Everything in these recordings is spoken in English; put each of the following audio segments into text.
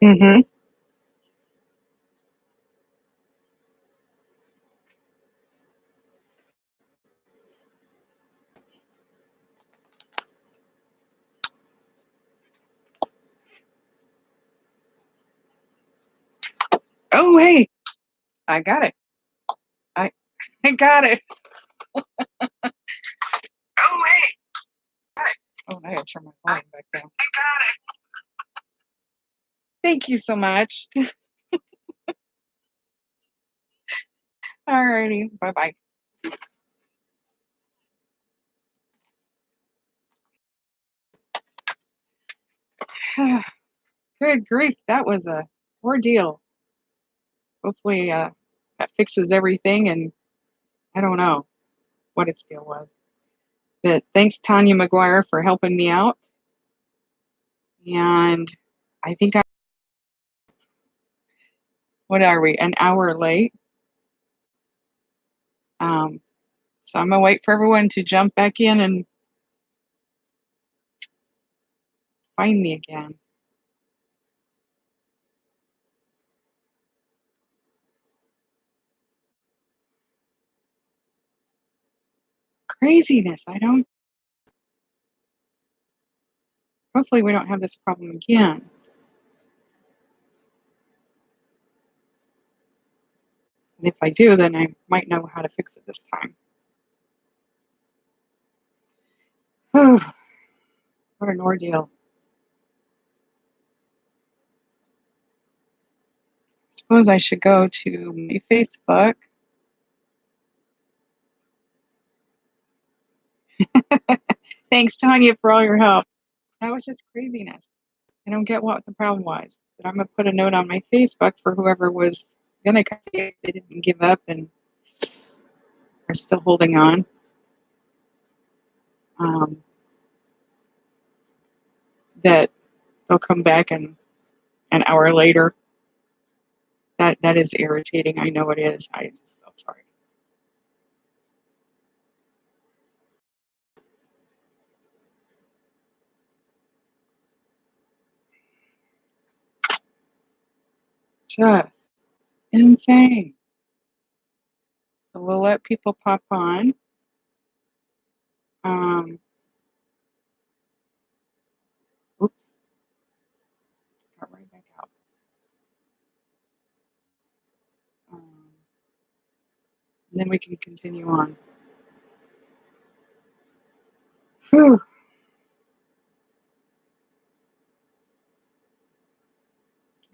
Mm-hmm. Oh, hey, I got it. I, I got it. Oh, hey, got it. Oh, I gotta turn my volume back down. I got it. Thank you so much. All righty. Bye bye. Good grief. That was a ordeal. Hopefully, that fixes everything. And I don't know what its deal was. But thanks, Tanya McGuire, for helping me out. And I think what are we? An hour late. Um, so I'm gonna wait for everyone to jump back in and find me again. Craziness. I don't. Hopefully, we don't have this problem again. And if I do, then I might know how to fix it this time. Whew, what an ordeal. Suppose I should go to my Facebook. Thanks, Tanya, for all your help. That was just craziness. I don't get what the problem was. But I'm going to put a note on my Facebook for whoever was going to come. They didn't give up and are still holding on. Um, that they'll come back and an hour later. That is irritating. I know it is. I'm so sorry. Just insane. So we'll let people pop on. Um, oops, got right back out. Then we can continue on. Whew.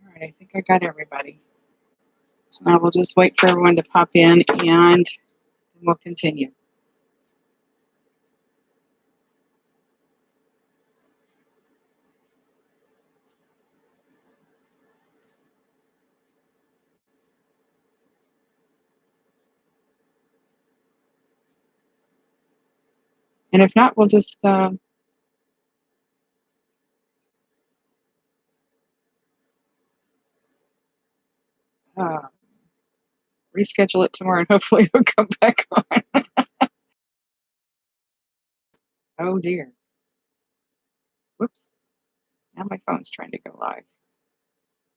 All right, I think I got everybody. So now we'll just wait for everyone to pop in and we'll continue. And if not, we'll just uh, reschedule it tomorrow and hopefully it'll come back on. Oh dear. Whoops. Now my phone's trying to go live.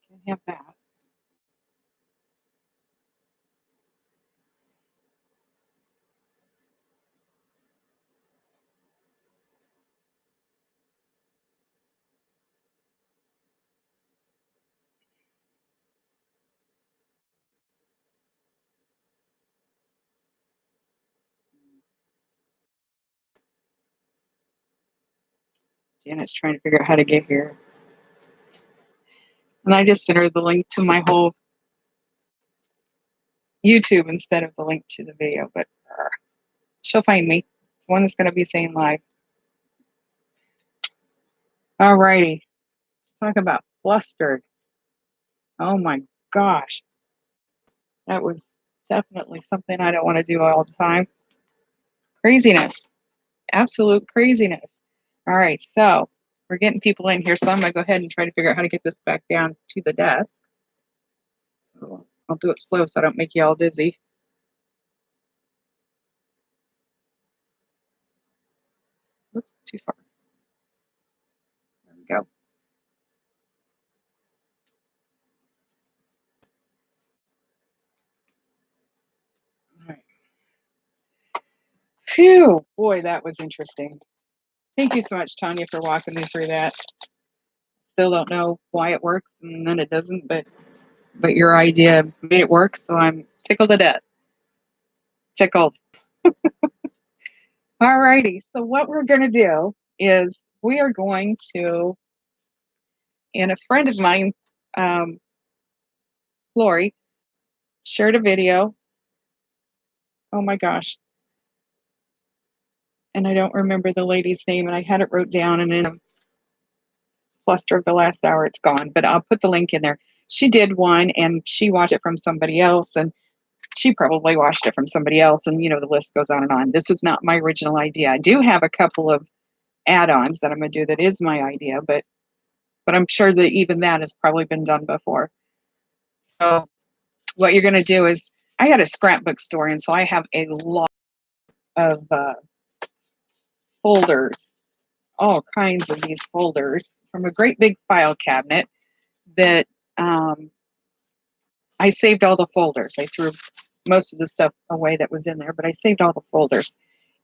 Can't have that. Janet's trying to figure out how to get here. And I just sent her the link to my whole YouTube instead of the link to the video, but she'll find me. It's one that's going to be saying live. All righty. Talk about flustered. Oh my gosh. That was definitely something I don't want to do all the time. Craziness. Absolute craziness. All right. So we're getting people in here. So I'm going to go ahead and try to figure out how to get this back down to the desk. So I'll do it slow so I don't make you all dizzy. Oops, too far. There we go. Phew, boy, that was interesting. Thank you so much, Tanya, for walking me through that. Still don't know why it works and then it doesn't, but your idea made it work, so I'm tickled to death. Tickled. All righty. So what we're going to do is we are going to, and a friend of mine, Lori, shared a video. Oh my gosh. And I don't remember the lady's name, and I had it wrote down, and in a fluster of the last hour, it's gone. But I'll put the link in there. She did one, and she watched it from somebody else, and she probably watched it from somebody else, and the list goes on and on. This is not my original idea. I do have a couple of add-ons that I'm going to do that is my idea, but I'm sure that even that has probably been done before. So what you're going to do is, I had a scrapbook store, and so I have a lot of folders, all kinds of these folders from a great big file cabinet that I saved all the folders. I threw most of the stuff away that was in there, but I saved all the folders.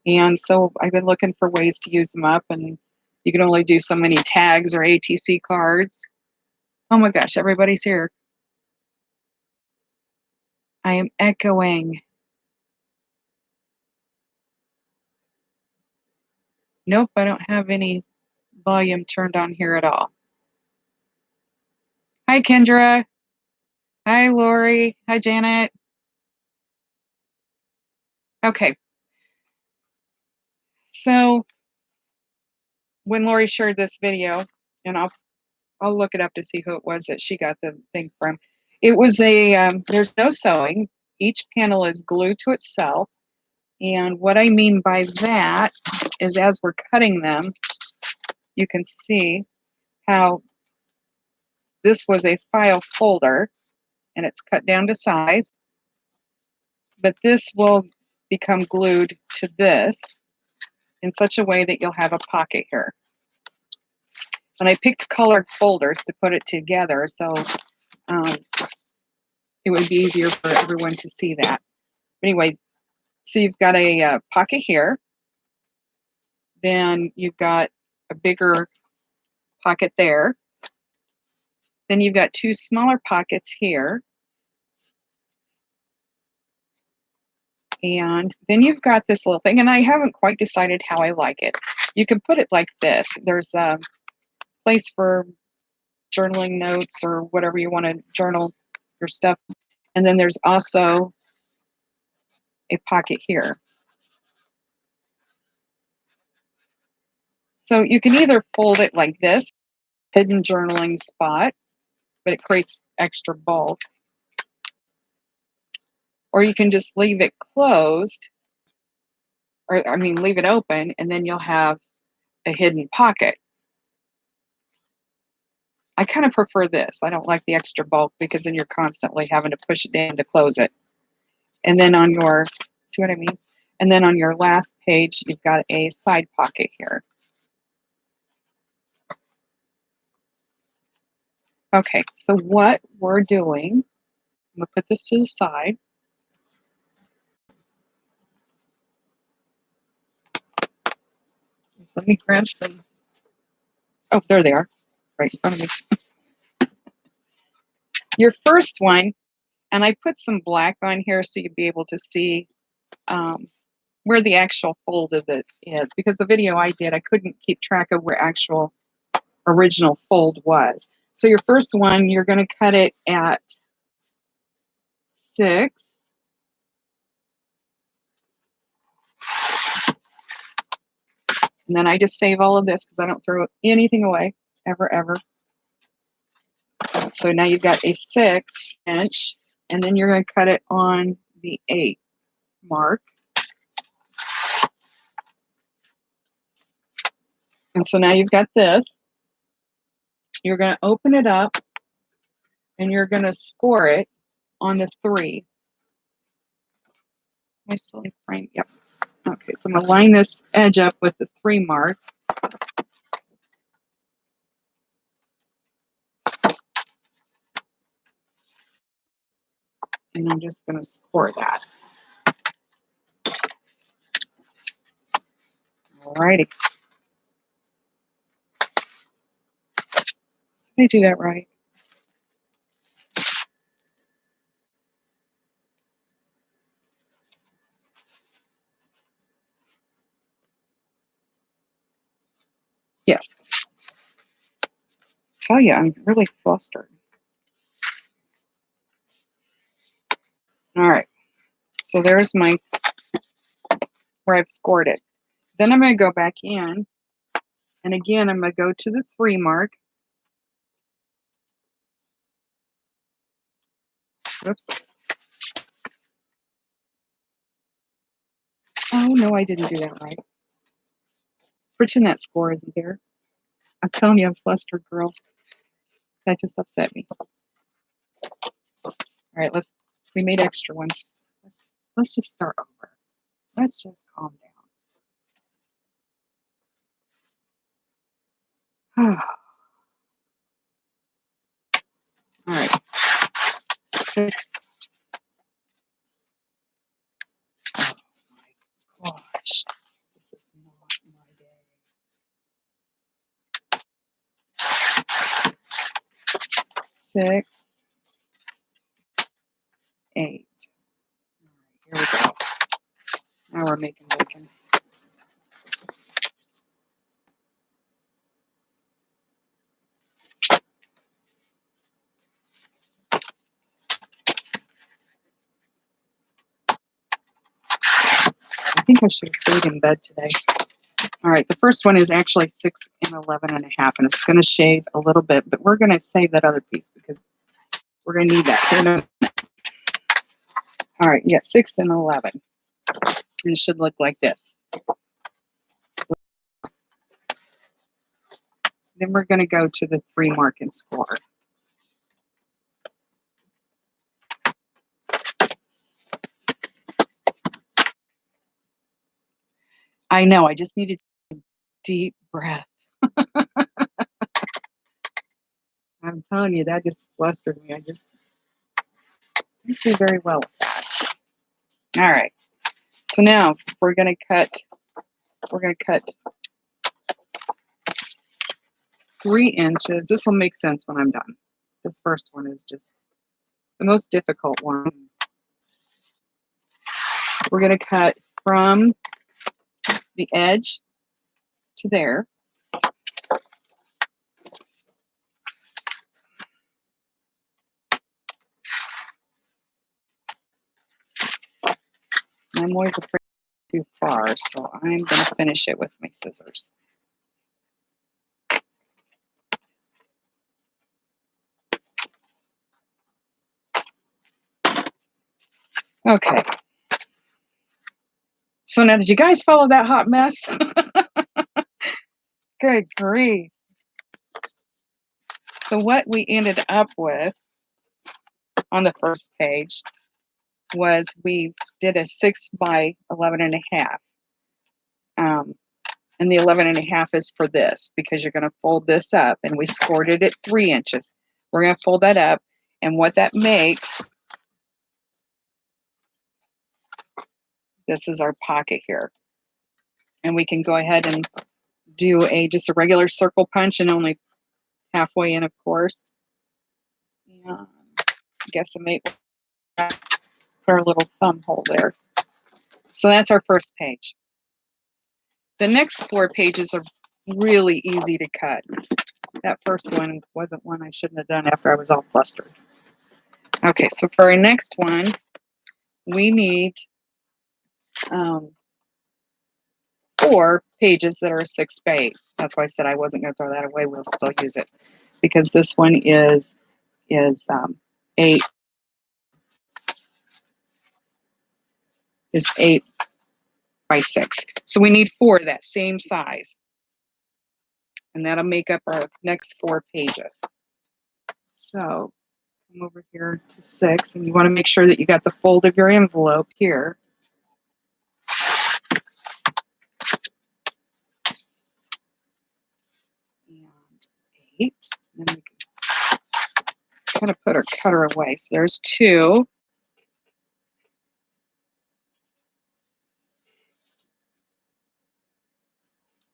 And so I've been looking for ways to use them up, and you can only do so many tags or ATC cards. Oh my gosh, everybody's here. I am echoing. Nope, I don't have any volume turned on here at all. Hi, Kendra. Hi, Lori. Hi, Janet. Okay. So when Lori shared this video, and I'll look it up to see who it was that she got the thing from. It was there's no sewing. Each panel is glued to itself. And what I mean by that is, as we're cutting them, you can see how this was a file folder, and it's cut down to size. But this will become glued to this in such a way that you'll have a pocket here. And I picked colored folders to put it together, so it would be easier for everyone to see that. Anyway, so you've got a pocket here. Then you've got a bigger pocket there. Then you've got two smaller pockets here. And then you've got this little thing, and I haven't quite decided how I like it. You can put it like this. There's a place for journaling notes or whatever you want to journal your stuff. And then there's also a pocket here. So you can either fold it like this, hidden journaling spot, but it creates extra bulk. Or you can just leave it closed, or I mean, leave it open, and then you'll have a hidden pocket. I kind of prefer this. I don't like the extra bulk because then you're constantly having to push it down to close it. And then on your, see what I mean? And then on your last page, you've got a side pocket here. Okay, so what we're doing, I'm gonna put this to the side. Let me grab some. Oh, there they are, right in front of me. Your first one, and I put some black on here so you'd be able to see where the actual fold of it is, because the video I did, I couldn't keep track of where actual original fold was. So your first one, you're going to cut it at 6. And then I just save all of this because I don't throw anything away, ever, ever. So now you've got a 6-inch, and then you're going to cut it on the 8 mark. And so now you've got this. You're going to open it up, and you're going to score it on the 3. Am I still in frame? Yep. Okay, so I'm going to line this edge up with the 3 mark. And I'm just going to score that. Alrighty. Did I do that right? Yes. I tell you, I'm really flustered. All right. So there's my where I've scored it. Then I'm going to go back in, and again, I'm going to go to the 3 mark. Oops. Oh, no, I didn't do that right. Pretend that score isn't there. I'm telling you, I'm flustered, girl. That just upset me. All right, we made extra ones. Let's just start over. Let's just calm down. All right. 6. Oh my gosh. This is not my day. 6, 8. All right, here we go. Now we're making bacon. I think I should have stayed in bed today. All right, the first one is actually 6 and 11 and a half, and it's going to shave a little bit, but we're going to save that other piece because we're going to need that. All right, yeah, 6 and 11. And it should look like this. Then we're going to go to the 3 mark and score. I know, I just needed a deep breath. I'm telling you, that just flustered me. I didn't do very well with that. All right. So now we're going to cut 3 inches. This will make sense when I'm done. This first one is just the most difficult one. We're going to cut from the edge to there. I'm always afraid too far, so I'm going to finish it with my scissors. Okay. So now, did you guys follow that hot mess? Good grief. So what we ended up with on the first page was we did a 6 by 11 and a half. And the 11 and a half is for this because you're going to fold this up, and we scored it at 3 inches. We're going to fold that up, and what that makes, this is our pocket here. And we can go ahead and do just a regular circle punch and only halfway in, of course. Yeah, I guess I may put our little thumb hole there. So that's our first page. The next 4 pages are really easy to cut. That first one wasn't one I shouldn't have done after I was all flustered. Okay, so for our next one, we need 4 pages that are 6 by 8. That's why I said I wasn't going to throw that away. We'll still use it because this one is 8 by 6. So we need 4 that same size, and that'll make up our next 4 pages. So come over here to 6, and you want to make sure that you got the fold of your envelope here. And 8. And then we can kind of put our cutter away. So there's 2.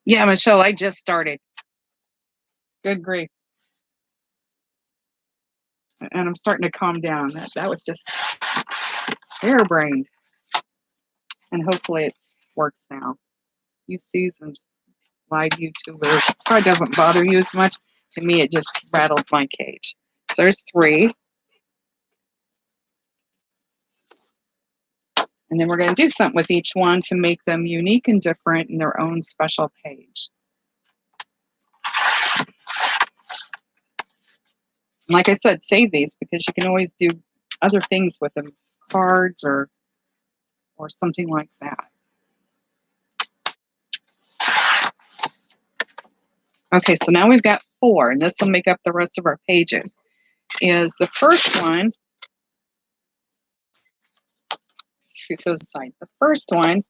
Yeah, Michelle, I just started. Good grief. And I'm starting to calm down. That was just harebrained. And hopefully it works now. You seasoned live YouTubers probably doesn't bother you as much. To me, it just rattled my cage. So there's 3. And then we're going to do something with each one to make them unique and different in their own special page. And like I said, save these because you can always do other things with them, cards or something like that. Okay, so now we've got 4, and this will make up the rest of our pages. Is the first one, scoot those aside. The first one,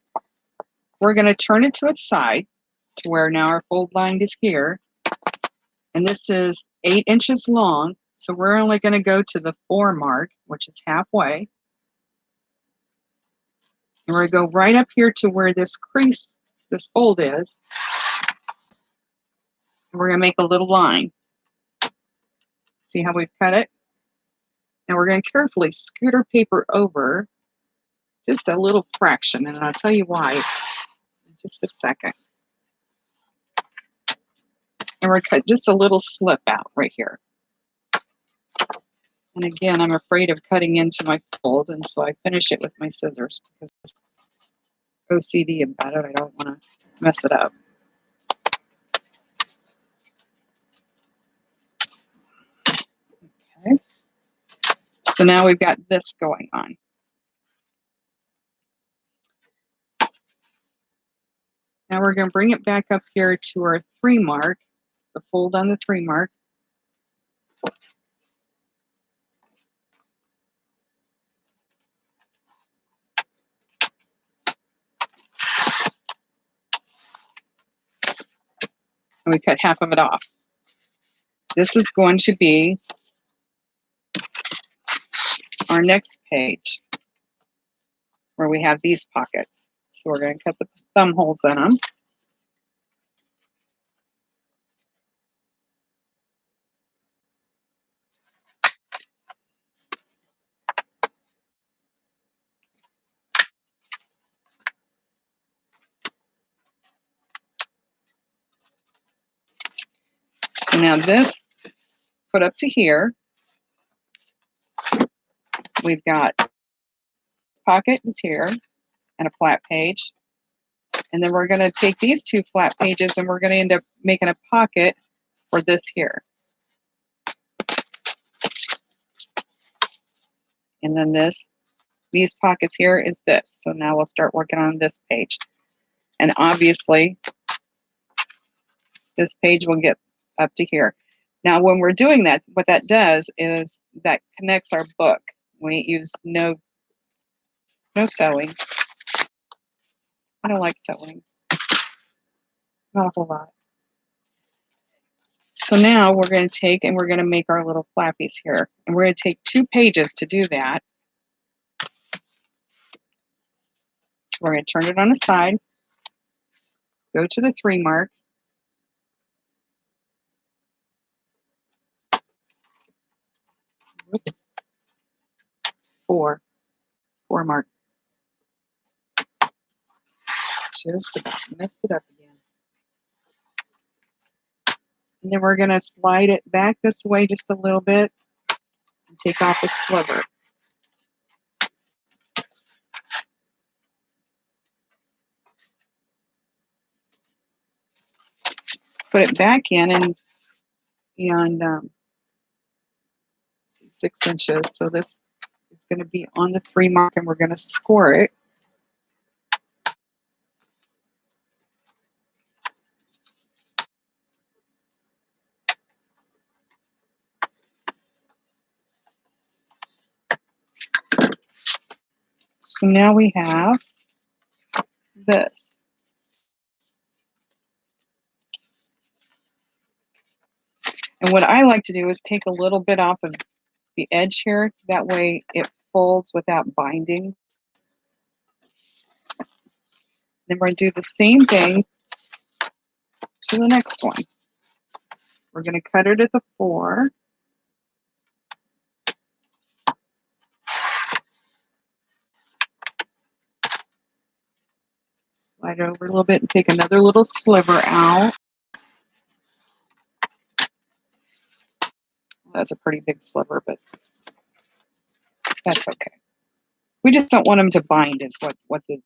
we're going to turn it to its side to where now our fold line is here. And this is 8 inches long. So we're only going to go to the 4 mark, which is halfway. And we're going to go right up here to where this crease, this fold is. And we're going to make a little line. See how we've cut it? And we're going to carefully scoot our paper over just a little fraction. And I'll tell you why in just a second. And we're going to cut just a little slip out right here. And again, I'm afraid of cutting into my fold, and so I finish it with my scissors because I'm OCD about it. I don't want to mess it up. Okay. So now we've got this going on. Now we're going to bring it back up here to our 3 mark, the fold on the 3 mark. And we cut half of it off. This is going to be our next page where we have these pockets. So we're going to cut the thumb holes in them. So now this put up to here. We've got this pocket is here and a flat page. And then we're going to take these 2 flat pages and we're going to end up making a pocket for this here. And then these pockets here is this. So now we'll start working on this page. And obviously, this page will get up to here. Now, when we're doing that, what that does is that connects our book. We use no sewing. I don't like sewing. Not a whole lot. So now we're going to take and we're going to make our little flappies here. And we're going to take 2 pages to do that. We're going to turn it on the side. Go to the 3 mark. Whoops. 4 mark. Just about messed it up again. And then we're going to slide it back this way just a little bit and take off the sliver. Put it back in and 6 inches. So this is going to be on the 3 mark and we're going to score it. So now we have this. And what I like to do is take a little bit off of the edge here. That way it folds without binding. Then we're going to do the same thing to the next one. We're going to cut it at the 4. Slide it over a little bit and take another little sliver out. That's a pretty big sliver, but that's okay. We just don't want them to bind is what the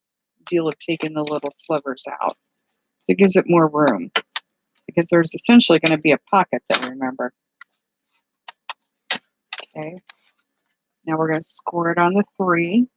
deal of taking the little slivers out. It gives it more room because there's essentially going to be a pocket there, remember. Okay. Now we're going to score it on the 3.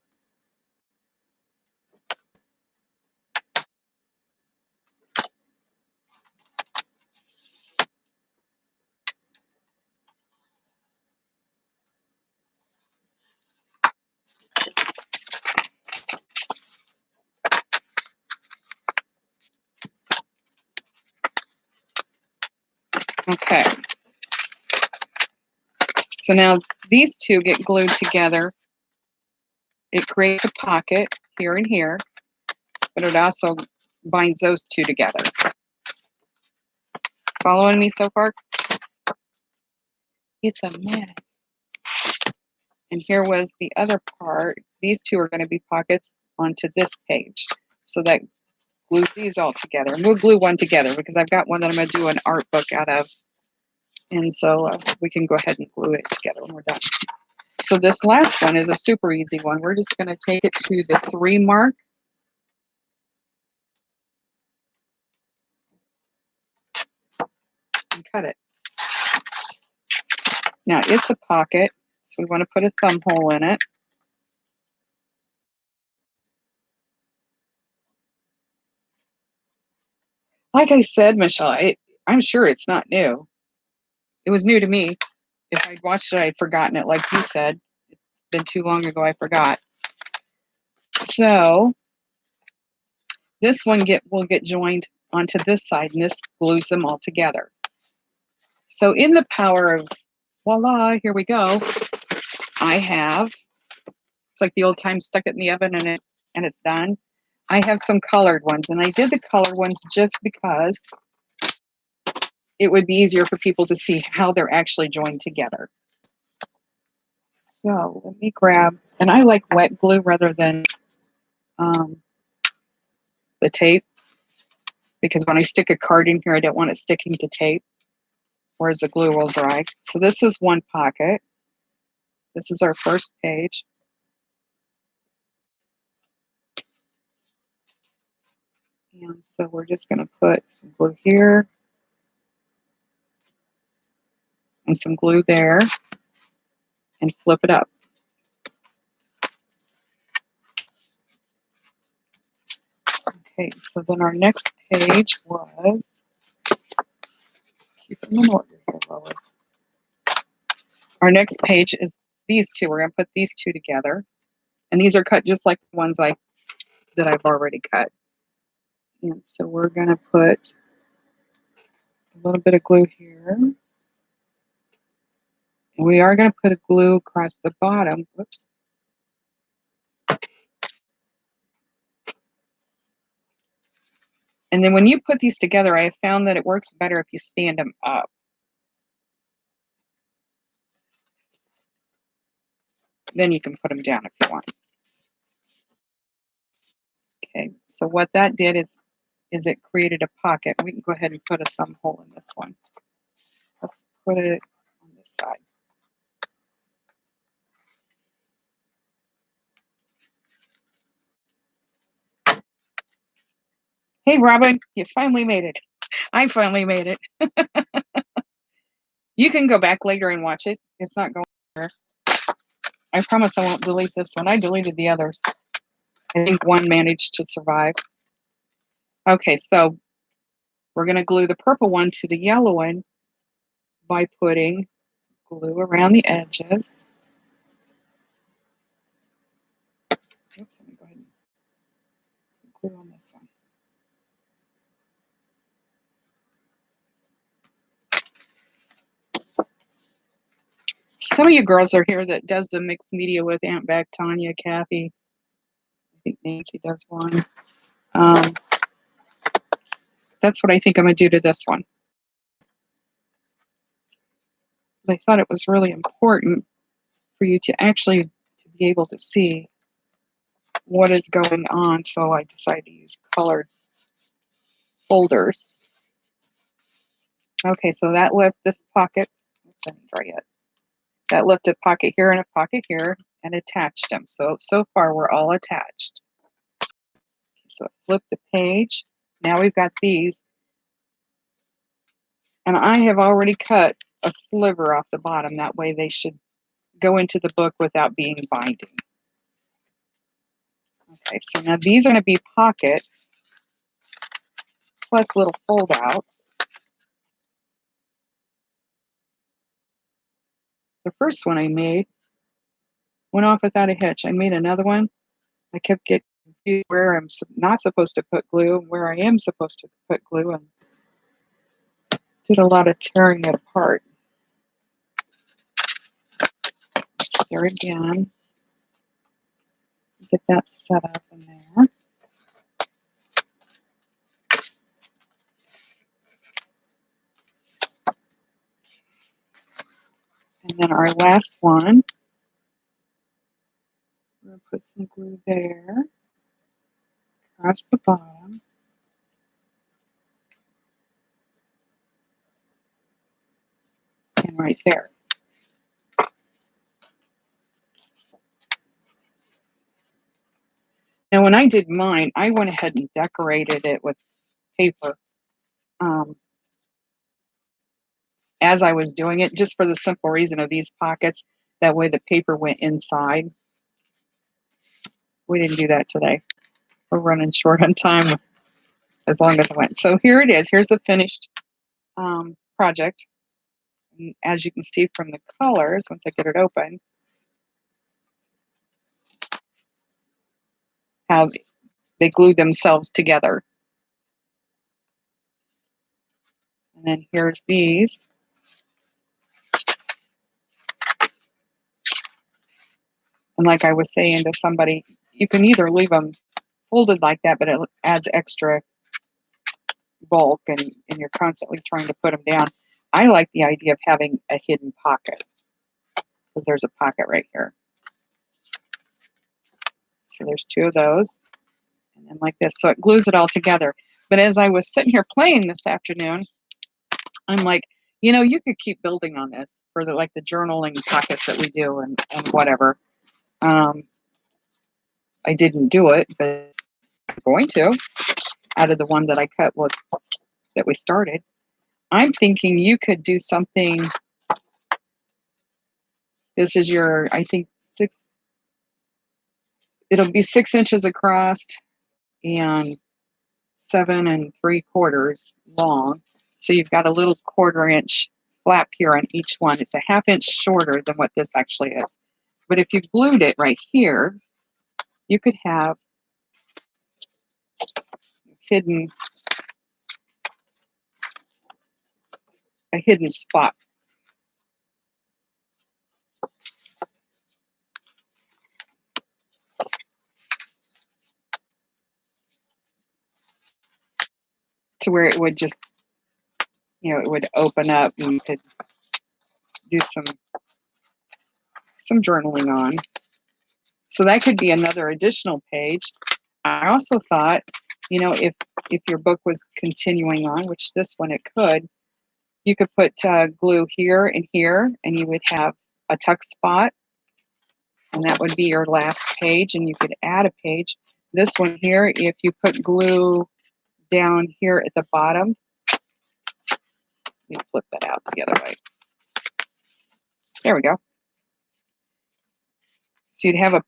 Okay. So now these two get glued together. It creates a pocket here and here, but it also binds those two together. Following me so far? It's a mess. And here was the other part. These two are going to be pockets onto this page. So that glues these all together. And we'll glue one together because I've got one that I'm going to do an art book out of. And so we can go ahead and glue it together when we're done. So this last one is a super easy one. We're just going to take it to the 3 mark. And cut it. Now it's a pocket, so we want to put a thumb hole in it. Like I said, Michelle, I'm sure it's not new. It was new to me. If I'd watched it, I'd forgotten it, like you said. It's been too long ago, I forgot. So this one will get joined onto this side, and this glues them all together. So in the power of voila, here we go. I have, it's like the old time stuck it in the oven and it's done. I have some colored ones, and I did the colored ones just because it would be easier for people to see how they're actually joined together. So let me grab, and I like wet glue rather than the tape, because when I stick a card in here, I don't want it sticking to tape, whereas the glue will dry. So this is one pocket. This is our first page. And so we're just going to put some glue here and some glue there and flip it up. Okay, so then our next page was, keep them in order here, Lois. Our next page is these two. We're going to put these two together. And these are cut just like the ones that I've already cut. And so we're going to put a little bit of glue here. And we are going to put a glue across the bottom. Whoops. And then when you put these together, I have found that it works better if you stand them up. Then you can put them down if you want. Okay, so what that did is it created a pocket. We can go ahead and put a thumb hole in this one. Let's put it on this side. Hey, Robin, you finally made it. I finally made it. You can go back later and watch it. It's not going anywhere. I promise I won't delete this one. I deleted the others. I think one managed to survive. Okay, so we're going to glue the purple one to the yellow one by putting glue around the edges. Oops, let me go ahead and glue on this one. Some of you girls are here that does the mixed media with Aunt Beck, Tanya, Kathy. I think Nancy does one. That's what I think I'm going to do to this one. But I thought it was really important for you to actually to be able to see what is going on, so I decided to use colored folders. Okay, so that left this pocket. Oops, I didn't draw yet. That left a pocket here and a pocket here, and attached them. So far we're all attached. So flip the page. Now we've got these, and I have already cut a sliver off the bottom. That way they should go into the book without being binding. Okay, so now these are going to be pockets plus little fold outs. The first one I made went off without a hitch. I made another one. I kept getting confused where I'm not supposed to put glue and where I am supposed to put glue, and did a lot of tearing it apart. So there again, get that set up in there. And then our last one, we're going to put some glue there, across the bottom. And right there. Now when I did mine, I went ahead and decorated it with paper as I was doing it, just for the simple reason of these pockets. That way the paper went inside. We didn't do that today. We're running short on time as long as I went. So here it is. Here's the finished project. And as you can see from the colors, once I get it open, how they glued themselves together. And then here's these. And like I was saying to somebody, you can either leave them folded like that, but it adds extra bulk, and you're constantly trying to put them down. I like the idea of having a hidden pocket, because there's a pocket right here. So there's two of those, and then like this. So it glues it all together. But as I was sitting here playing this afternoon, I'm like, you know, you could keep building on this for the journaling pockets that we do and whatever. I didn't do it, but I'm going to, out of the one that I cut that we started. I'm thinking you could do something. This is your, I think, it'll be 6 inches across and 7 3/4 long. So you've got a little 1/4 inch flap here on each one. It's a 1/2 inch shorter than what this actually is. But if you glued it right here, you could have a hidden spot. To where it would just, it would open up and you could do some journaling on. So that could be another additional page. I also thought, if your book was continuing on, which this one it could, you could put glue here, and you would have a tuck spot, and that would be your last page, and you could add a page. This one here, if you put glue down here at the bottom, let me flip that out the other way. There we go. So you'd have a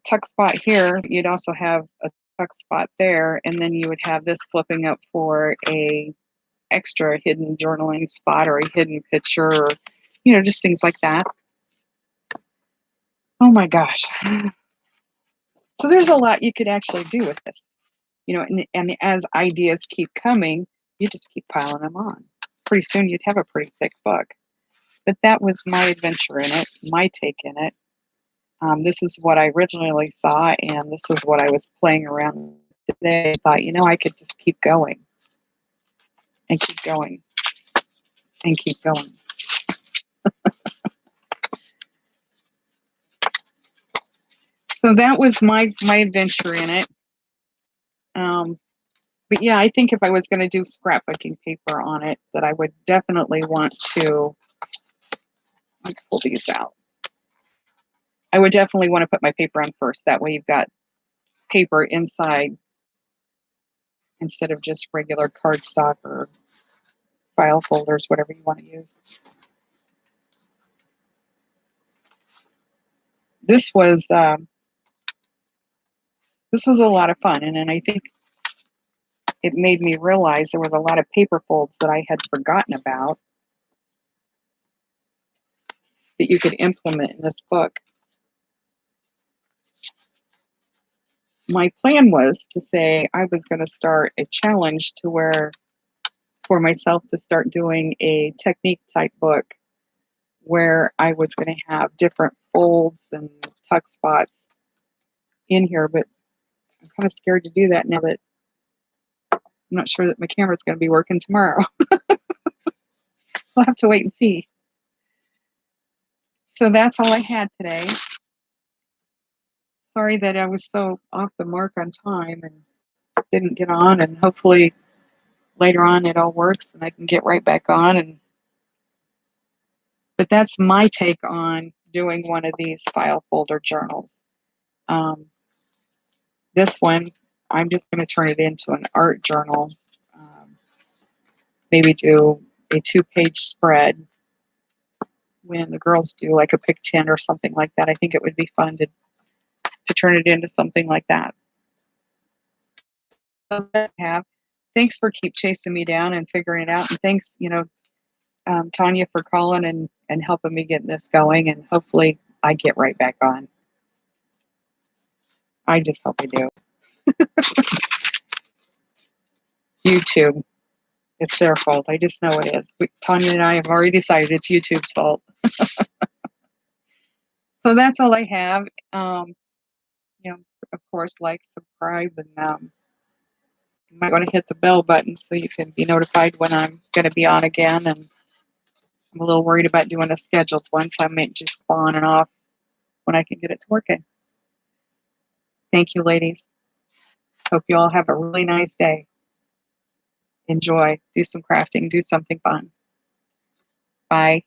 tuck spot here. You'd also have a tuck spot there, and then you would have this flipping up for a extra hidden journaling spot or a hidden picture, or just things like that. Oh my gosh. So there's a lot you could actually do with this. And as ideas keep coming, you just keep piling them on. Pretty soon you'd have a pretty thick book. But that was my adventure in it, my take in it. This is what I originally thought, and this was what I was playing around with today. I thought, I could just keep going. and keep going and keep going. So that was my adventure in it. But yeah, I think if I was going to do scrapbooking paper on it, that I would definitely want to, let me pull these out. I would definitely want to put my paper on first. That way you've got paper inside instead of just regular cardstock or file folders, whatever you want to use. This was a lot of fun, and then I think it made me realize there was a lot of paper folds that I had forgotten about that you could implement in this book. My plan was to say I was going to start a challenge to where for myself to start doing a technique type book where I was going to have different folds and tuck spots in here, but I'm kind of scared to do that now that I'm not sure that my camera's going to be working tomorrow. We'll have to wait and see. So that's all I had today. Sorry that I was so off the mark on time and didn't get on, and hopefully later on it all works and I can get right back on. But that's my take on doing one of these file folder journals. This one, I'm just going to turn it into an art journal. Maybe do a 2-page spread when the girls do like a pick 10 or something like that. I think it would be fun to turn it into something like that. So thanks for keep chasing me down and figuring it out. And thanks, Tanya, for calling and helping me get this going. And hopefully I get right back on. I just hope I do. YouTube. It's their fault. I just know it is. Tanya and I have already decided it's YouTube's fault. So that's all I have. Of course, like, subscribe, and you might want to hit the bell button so you can be notified when I'm going to be on again. And I'm a little worried about doing a scheduled one, so I might just on and off when I can get it to working. Thank you, ladies. Hope you all have a really nice day. Enjoy. Do some crafting. Do something fun. Bye.